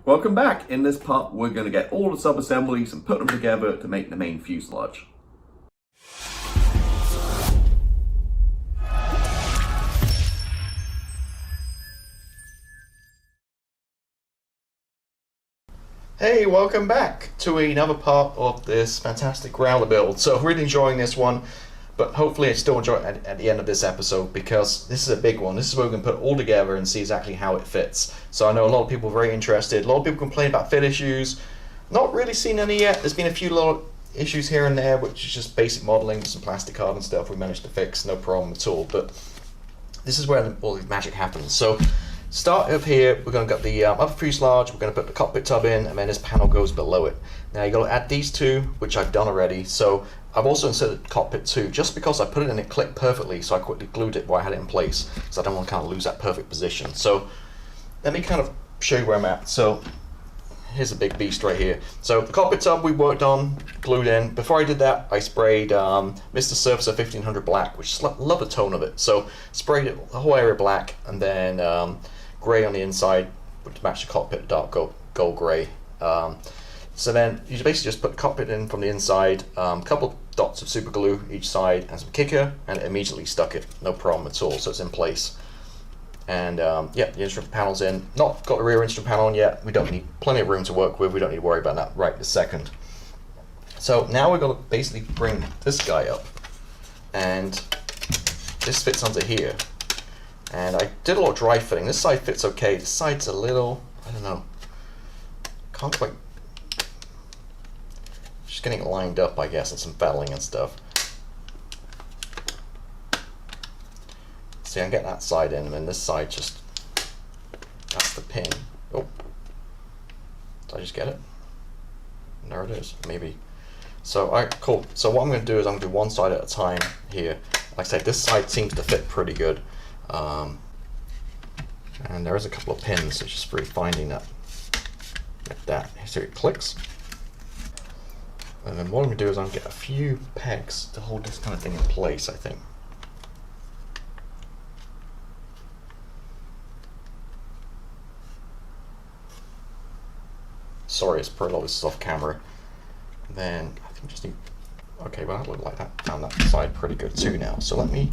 Welcome back. In this part, we're going to get all the sub-assemblies and put them together to make the main fuselage. Hey, welcome back to another part of this fantastic Growler build. So I'm really enjoying this one, but hopefully I still enjoy it at the end of this episode, because this is a big one. This is where we're going to put it all together and see exactly how it fits. So I know a lot of people are very interested. A lot of people complain about fit issues. Not really seen any yet. There's been a few little issues here and there, which is just basic modeling, some plastic card and stuff we managed to fix, no problem at all. But this is where all the magic happens. So start up here, we're going to get the upper fuselage, we're going to put the cockpit tub in, and then this panel goes below it. Now you've got to add these two, which I've done already. So I've also inserted cockpit 2, just because I put it in, it clicked perfectly, so I quickly glued it while I had it in place, because I don't want to kind of lose that perfect position. So let me kind of show you where I'm at. So here's a big beast right here. So the cockpit tub we worked on, glued in. Before I did that, I sprayed Mr. Surfacer 1500 black, which love the tone of it. So sprayed it, the whole area black, and then grey on the inside to match the cockpit, dark gold grey. So then you basically just put the cockpit in from the inside, a couple of dots of super glue each side and some kicker, and it immediately stuck it, no problem at all, so it's in place. And yeah, the instrument panel's in. Not got the rear instrument panel on yet. We don't need plenty of room to work with. We don't need to worry about that right this second. So now we're going to basically bring this guy up, and this fits under here. And I did a lot of dry fitting. This side fits okay. This side's a little, I don't know, can't quite, just getting it lined up, I guess, and some fettling and stuff. See, I can get that side in, and then this side just, that's the pin. Oh, did I just get it? There it is, maybe. So, alright, cool. So what I'm going to do is I'm going to do one side at a time here. Like I said, this side seems to fit pretty good. And there is a couple of pins, so just really finding that, like that. So it clicks. And then what I'm going to do is I'm going to get a few pegs to hold this kind of thing in place, I think. Sorry, it's pretty this is off camera. And then I think just need, okay, well that looked like that, found that side pretty good too now. So let me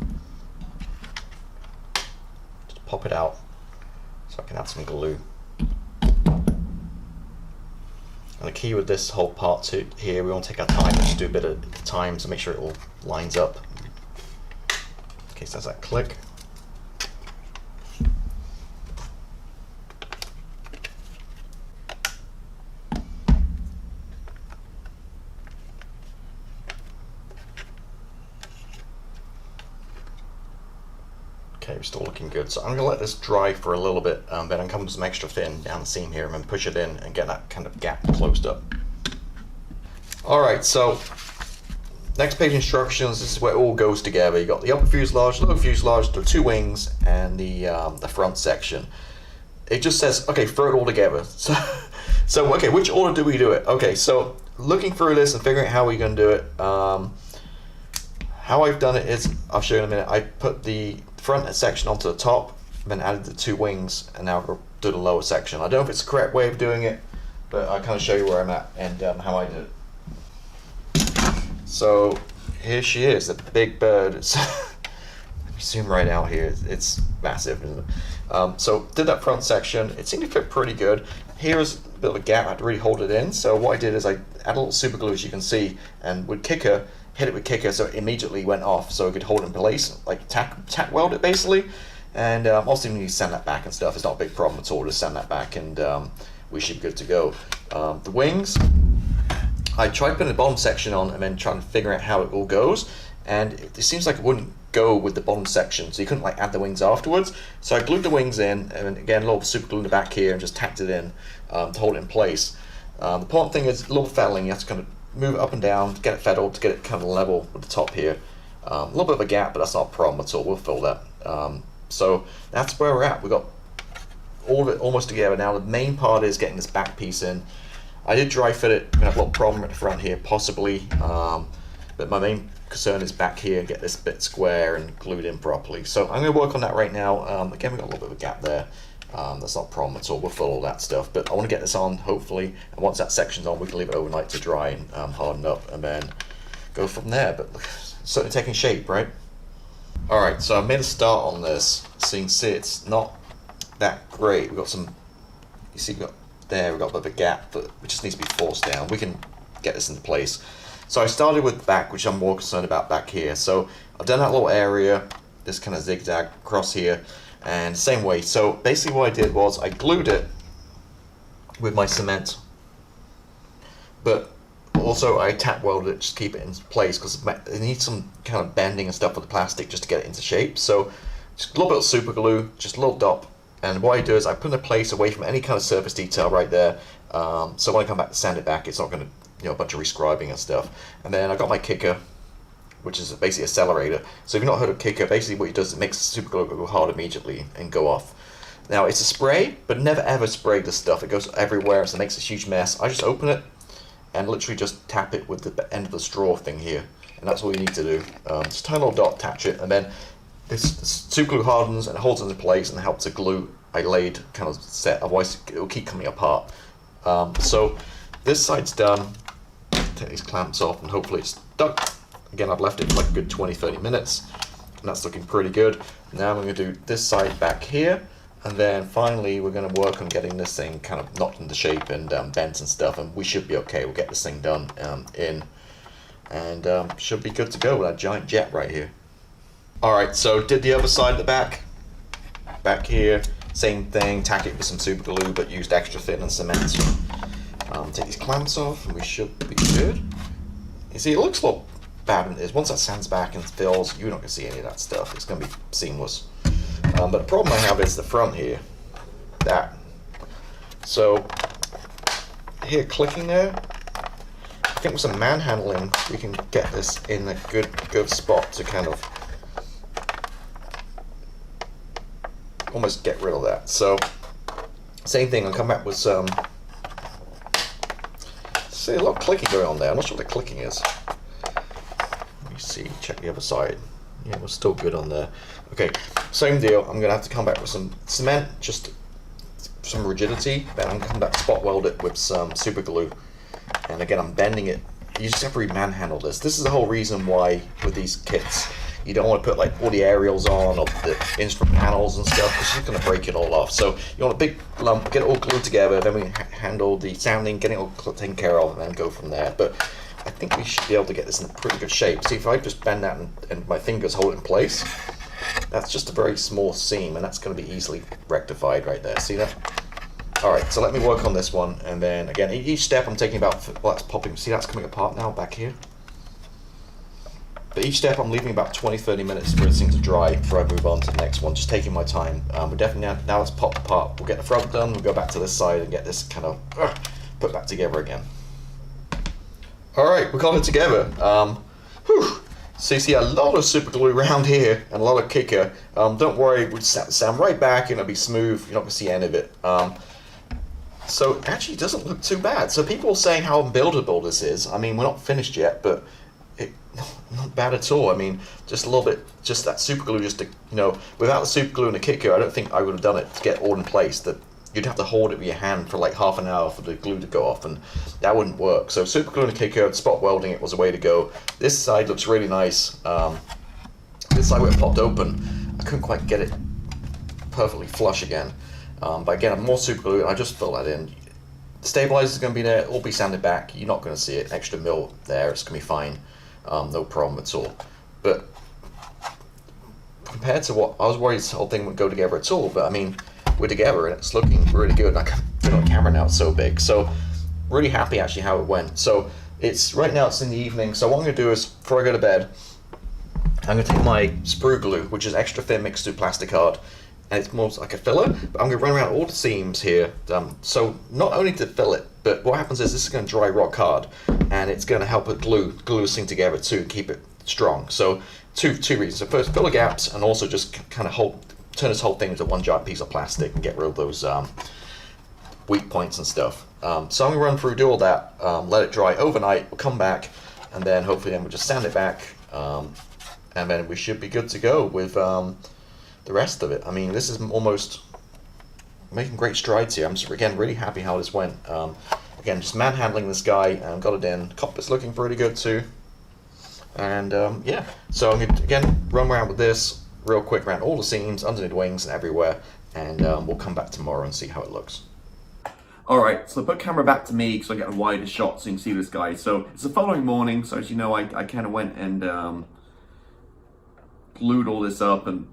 just pop it out so I can add some glue. And the key with this whole part here, we want to take our time and just do a bit at a time to make sure it all lines up. Okay, so that's that click. Okay, we're still looking good. So I'm going to let this dry for a little bit, then I'm going to come with some extra thin down the seam here and then push it in and get that kind of gap closed up. Alright, so next page instructions, this is where it all goes together. You got the upper fuselage, lower fuselage, the two wings, and the front section. It just says, okay, throw it all together. So okay, which order do we do it? Okay, so looking through this and figuring out how we're going to do it, how I've done it is, I'll show you in a minute, I put the front section onto the top, then added the two wings, and now we'll do the lower section. I don't know if it's the correct way of doing it, but I'll kind of show you where I'm at and how I did it. So here she is, the big bird. Let me zoom right out here. It's massive, isn't it? So did that front section. It seemed to fit pretty good. Here's a bit of a gap. I had to really hold it in. So what I did is I added a little super glue, as you can see, and with kicker, hit it with kicker so it immediately went off, so it could hold it in place, like tack weld it basically. And also you need to send that back and stuff. It's not a big problem at all. Just send that back and we should be good to go. The wings, I tried putting the bottom section on and then trying to figure out how it all goes, and it seems like it wouldn't go with the bottom section, so you couldn't like add the wings afterwards. So I glued the wings in, and again a little super glue in the back here, and just tacked it in to hold it in place. The important thing is a little fettling. You have to kind of move it up and down to get it fettled, to get it kind of level with the top here. A little bit of a gap, but that's not a problem at all. We'll fill that. So that's where we're at. We've got all of it almost together. Now the main part is getting this back piece in. I did dry fit it. I'm gonna have a little problem at the front here, possibly. But my main concern is back here, get this bit square and glued in properly. So I'm gonna work on that right now. Again, we've got a little bit of a gap there. That's not a problem at all. We'll fill all that stuff. But I want to get this on, hopefully. And once that section's on, we can leave it overnight to dry and harden up, and then go from there. But it's certainly taking shape, right? Alright, so I've made a start on this. So you can see it's not that great. We've got some, you see, we've got a bit of a gap that just needs to be forced down. We can get this into place. So I started with back, which I'm more concerned about back here. So I've done that little area, this kind of zigzag across here, and same way. So basically what I did was I glued it with my cement, but also I tack welded it just to keep it in place, because it needs some kind of bending and stuff with the plastic just to get it into shape. So just a little bit of super glue, just a little dot, and what I do is I put it in place away from any kind of surface detail right there. So when I come back to sand it back, it's not going to, a bunch of rescribing and stuff. And then I got my kicker, which is basically accelerator. So if you've not heard of kicker, basically what it does is it makes the super glue go hard immediately and go off. Now it's a spray, but never ever spray this stuff. It goes everywhere, so it makes a huge mess. I just open it and literally just tap it with the end of the straw thing here, and that's all you need to do. Just a tiny little dot, attach it, and then this super glue hardens and holds it into place and helps the glue I laid kind of set. Otherwise it will keep coming apart. So this side's done. Take these clamps off and hopefully it's stuck. Again, I've left it for like a good 20-30 minutes, and that's looking pretty good. Now I'm going to do this side back here, and then finally we're going to work on getting this thing kind of knocked into shape and bent and stuff, and we should be okay. We'll get this thing done and should be good to go with that giant jet right here. Alright, so did the other side of the back here, same thing, tack it with some super glue, but used extra thin and cement. Take these clamps off and we should be good. You see, it looks a lot bad than it is. Once that sands back and fills, you're not going to see any of that stuff. It's going to be seamless. But the problem I have is the front here. That. So, here clicking there, I think with some manhandling we can get this in a good spot to kind of almost get rid of that. So, same thing, I'll come back with some. See a lot of clicking going on there. I'm not sure what the clicking is. Let me see, check the other side. Yeah, we're still good on there. Okay, same deal. I'm going to have to come back with some cement, just some rigidity. Then I'm going to come back, spot weld it with some super glue. And again, I'm bending it. You just have to manhandle this. This is the whole reason why with these kits, you don't want to put like all the aerials on or the instrument panels and stuff, because you're going to break it all off. So you want a big lump, get it all glued together, then we handle the sounding, getting it all taken care of, and then go from there. But I think we should be able to get this in pretty good shape. See, if I just bend that and my fingers hold it in place, that's just a very small seam, and that's going to be easily rectified right there. See that? Alright, so let me work on this one, and then again, each step I'm taking about, well, that's popping, see that's coming apart now back here? But each step I'm leaving about 20-30 minutes for this thing to dry before I move on to the next one, just taking my time. We're definitely, now let's pop apart. We'll get the front done, we'll go back to this side and get this kind of put back together again. Alright, we got it together. So you see a lot of super glue around here and a lot of kicker. Don't worry, we'll sand right back and it'll be smooth, you're not going to see any of it. So it actually doesn't look too bad. So people are saying how unbuildable this is. I mean, we're not finished yet, but not bad at all. I mean, just a little bit, just that super glue, just to, without the super glue and the kicker, I don't think I would have done it to get all in place. That you'd have to hold it with your hand for like half an hour for the glue to go off, and that wouldn't work. So super glue and a kicker, spot welding it was a way to go. This side looks really nice. This side where it popped open, I couldn't quite get it perfectly flush again. But again, I'm more super glue, and I just fill that in. The stabilizer's going to be there, it'll be sanded back. You're not going to see it. Extra mil there, it's going to be fine. No problem at all. But compared to what I was worried, this whole thing would go together at all. But I mean, we're together and it's looking really good. I can put it on camera now, it's so big. So really happy actually how it went. So it's right now, it's in the evening. So what I'm going to do is, before I go to bed, I'm going to take my sprue glue, which is extra thin mixed through plastic hard, and it's more like a filler, but I'm going to run around all the seams here. So not only to fill it, but what happens is this is going to dry rock hard, and it's going to help it glue this thing together too, keep it strong. So two reasons. So first, fill the gaps, and also just kind of turn this whole thing into one giant piece of plastic and get rid of those weak points and stuff. So I'm going to run through, do all that, let it dry overnight, we'll come back, and then hopefully then we'll just sand it back, and then we should be good to go with the rest of it. I mean, this is almost making great strides here. I'm just, again, really happy how this went. Again, just manhandling this guy and got it in. Cockpit's looking pretty good too. And yeah, so I'm going to, again, run around with this real quick around all the seams, underneath the wings and everywhere. And we'll come back tomorrow and see how it looks. Alright, so put camera back to me so I get a wider shot so you can see this guy. So it's the following morning, so as you know, I kind of went and glued all this up and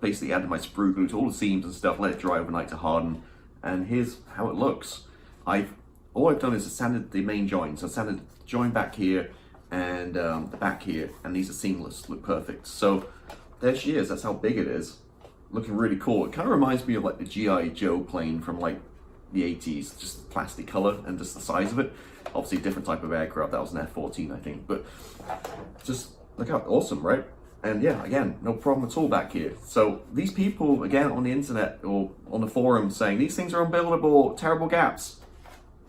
basically added my sprue glue to all the seams and stuff, let it dry overnight to harden. And here's how it looks. All I've done is I sanded the main joints. I sanded the joint back here and the back here, and these are seamless, look perfect. So there she is, that's how big it is. Looking really cool. It kind of reminds me of like the G.I. Joe plane from like the 80s, just plastic color and just the size of it. Obviously a different type of aircraft, that was an F-14 I think, but just look how awesome, right? And yeah, again, no problem at all back here. So these people, again, on the internet or on the forum saying these things are unbuildable, terrible gaps.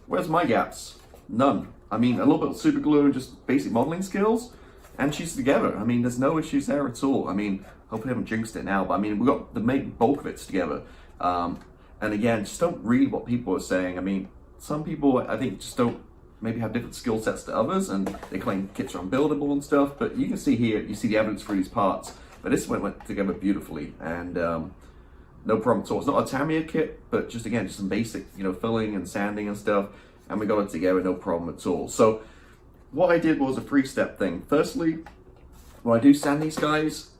Where's my gaps? None. I mean, a little bit of super glue and just basic modeling skills, and she's together. I mean, there's no issues there at all. I mean, hopefully I haven't jinxed it now, but I mean, we got the main bulk of it together. And again, just don't read what people are saying. I mean, some people, I think, just don't maybe have different skill sets to others, and they claim kits are unbuildable and stuff, but you can see here, you see the evidence for these parts. But this went together beautifully, and no problem at all. It's not a Tamiya kit, but just again, just some basic, you know, filling and sanding and stuff, and we got it together, no problem at all. So what I did was a 3-step thing. Firstly, when I do sand these guys,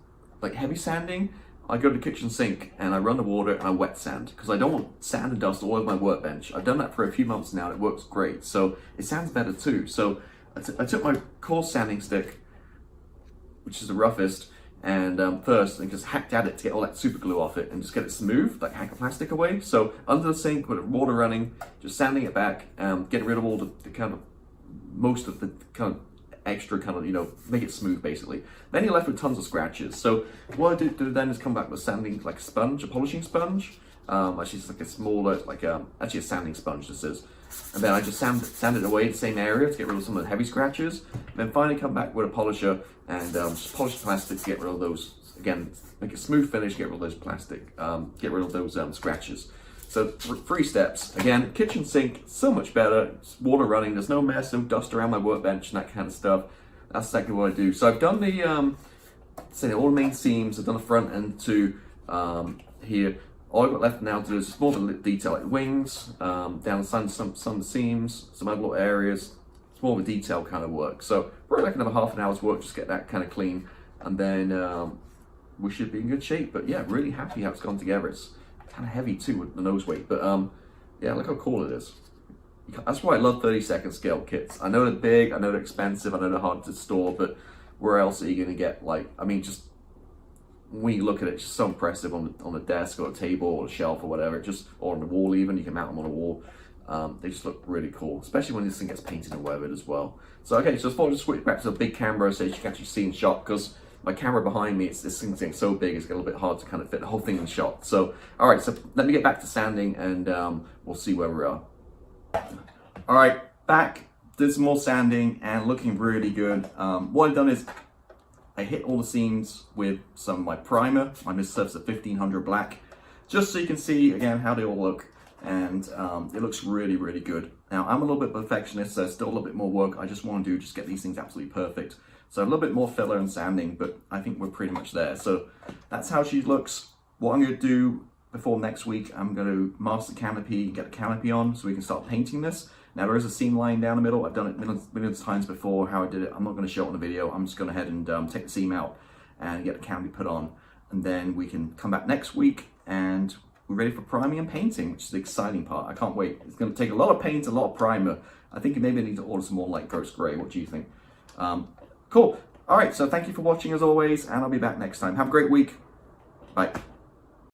like heavy sanding, I go to the kitchen sink and I run the water and I wet sand, because I don't want sand and dust all over my workbench. I've done that for a few months now and it works great. So it sands better too. So I took my coarse sanding stick, which is the roughest, and first and just hacked at it to get all that super glue off it and just get it smooth, like hack the plastic away. So under the sink with water running, just sanding it back, getting rid of all the kind of, most of the kind of extra kind of, you know, make it smooth basically. Then you're left with tons of scratches. So what I did then is come back with sanding, like a sponge, a polishing sponge. Actually it's like a smaller, like actually a sanding sponge this is. And then I just sand it away in the same area to get rid of some of the heavy scratches. And then finally come back with a polisher and just polish the plastic to get rid of those, again, make a smooth finish, get rid of those plastic, get rid of those scratches. So 3 steps. Again, kitchen sink, so much better. It's water running, there's no mess, no dust around my workbench and that kind of stuff. That's exactly what I do. So I've done the, say all the main seams, I've done the front end to here. All I've got left now to do is just more of the detail, like wings, down the side, some of the seams, some other little areas. It's more of a detail kind of work. So probably like another half an hour's work, just get that kind of clean. And then we should be in good shape. But yeah, really happy how it's gone together. It's kind of heavy too with the nose weight, but yeah, look how cool it is. That's why I love 30-second scale kits. I know they're big, I know they're expensive, I know they're hard to store, but where else are you gonna get, like, I mean, just when you look at it, it's just so impressive on the desk or a table or a shelf or whatever, just, or on the wall even, you can mount them on a wall. They just look really cool, especially when this thing gets painted and weathered as well. So okay, so I just switch back to the big camera so you can actually see in shot, because my camera behind me, this thing's getting so big, it's a little bit hard to kind of fit the whole thing in shot. So, all right, so let me get back to sanding and we'll see where we are. All right, back, did some more sanding and looking really good. What I've done is I hit all the seams with some of my primer, my Mist Surface at 1500 black, just so you can see again how they all look. And it looks really, really good. Now, I'm a little bit perfectionist, so still a little bit more work I just want to do, just get these things absolutely perfect. So a little bit more filler and sanding, but I think we're pretty much there. So that's how she looks. What I'm going to do before next week, I'm going to mask the canopy, get the canopy on so we can start painting this. Now there is a seam line down the middle. I've done it millions of times before how I did it. I'm not going to show it on the video. I'm just going to head and take the seam out and get the canopy put on. And then we can come back next week and we're ready for priming and painting, which is the exciting part. I can't wait. It's going to take a lot of paint, a lot of primer. I think you maybe need to order some more light ghost gray. What do you think? Cool. All right, so thank you for watching as always, and I'll be back next time. Have a great week. Bye.